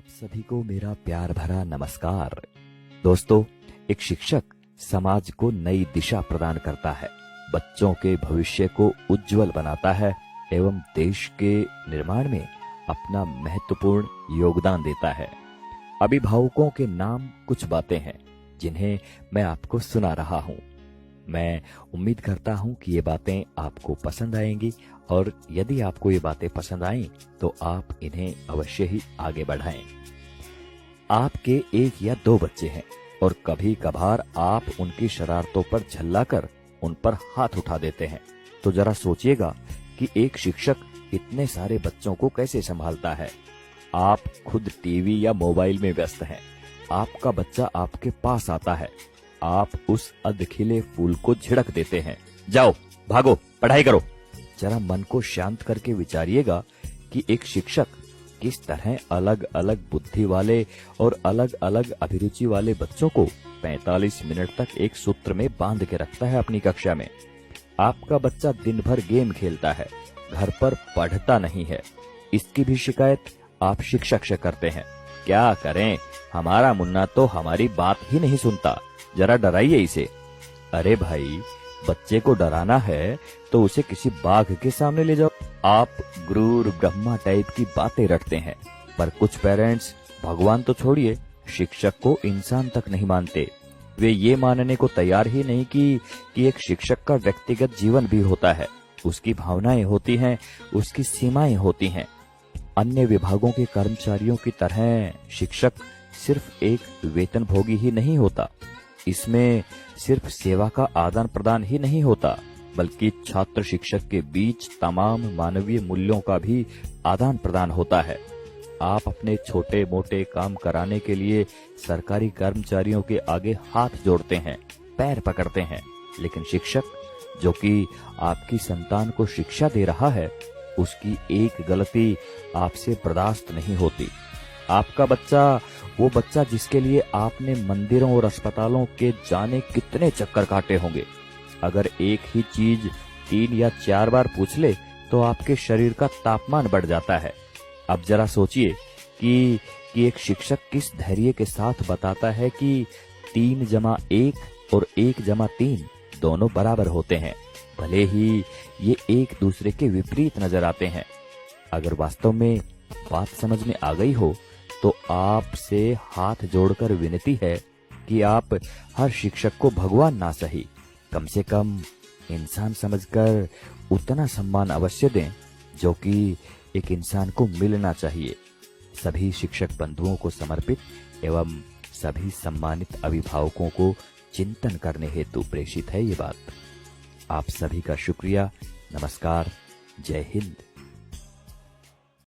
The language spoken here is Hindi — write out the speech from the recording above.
आप सभी को मेरा प्यार भरा नमस्कार। दोस्तों, एक शिक्षक समाज को नई दिशा प्रदान करता है, बच्चों के भविष्य को उज्जवल बनाता है एवं देश के निर्माण में अपना महत्वपूर्ण योगदान देता है। अभिभावकों के नाम कुछ बातें हैं जिन्हें मैं आपको सुना रहा हूँ। मैं उम्मीद करता हूँ कि ये बातें आपको पसंद आएंगी और यदि आपको ये बातें पसंद आएं तो आप इन्हें अवश्य ही आगे बढ़ाएं। आपके एक या दो बच्चे हैं और कभी कभार आप उनकी शरारतों पर झल्लाकर उन पर हाथ उठा देते हैं। तो जरा सोचिएगा कि एक शिक्षक इतने सारे बच्चों को कैसे संभालता है। आप खुद टीवी या मोबाइल में व्यस्त हैं, आपका बच्चा आपके पास आता है, आप उस अधखिले फूल को झिड़क देते हैं, जाओ भागो पढ़ाई करो। जरा मन को शांत करके विचारिएगा कि एक शिक्षक किस तरह अलग अलग बुद्धि वाले और अलग अलग अभिरुचि वाले बच्चों को 45 मिनट तक एक सूत्र में बांध के रखता है अपनी कक्षा में। आपका बच्चा दिन भर गेम खेलता है, घर पर पढ़ता नहीं है, इसकी भी शिकायत आप शिक्षक से करते हैं। क्या करें, हमारा मुन्ना तो हमारी बात ही नहीं सुनता, जरा डराइए इसे। अरे भाई, बच्चे को डराना है तो उसे किसी बाघ के सामने ले जाओ। आप गुरूर ब्रह्मा टाइप की बातें रटते हैं, पर कुछ पेरेंट्स भगवान तो छोड़िए, शिक्षक को इंसान तक नहीं मानते। वे ये मानने को तैयार ही नहीं कि एक शिक्षक का व्यक्तिगत जीवन भी होता है, उसकी भावनाएं होती हैं, उसकी सीमाएं होती हैं। अन्य विभागों के कर्मचारियों की तरह शिक्षक सिर्फ एक वेतनभोगी ही नहीं होता, इसमें सिर्फ सेवा का आदान प्रदान ही नहीं होता, बल्कि छात्र शिक्षक के बीच तमाम मानवीय मूल्यों का भी आदान प्रदान होता है। आप अपने छोटे मोटे काम कराने के लिए सरकारी कर्मचारियों के आगे हाथ जोड़ते हैं, पैर पकड़ते हैं, लेकिन शिक्षक जो कि आपकी संतान को शिक्षा दे रहा है, उसकी एक गलती आपसे बर्दाश्त नहीं होती। आपका बच्चा, वो बच्चा जिसके लिए आपने मंदिरों और अस्पतालों के जाने कितने चक्कर काटे होंगे, अगर एक ही चीज 3 या 4 बार पूछ ले तो आपके शरीर का तापमान बढ़ जाता है। अब जरा सोचिए कि एक शिक्षक किस धैर्य के साथ बताता है कि 3 जमा 1 और 1 जमा 3 दोनों बराबर होते हैं, भले ही ये एक दूसरे के विपरीत नजर आते हैं। अगर वास्तव में बात समझ में आ गई हो तो आपसे हाथ जोड़कर विनती है कि आप हर शिक्षक को भगवान ना सही, कम से कम इंसान समझकर उतना सम्मान अवश्य दें जो कि एक इंसान को मिलना चाहिए। सभी शिक्षक बंधुओं को समर्पित एवं सभी सम्मानित अभिभावकों को चिंतन करने हेतु प्रेषित है ये बात। आप सभी का शुक्रिया। नमस्कार। जय हिंद।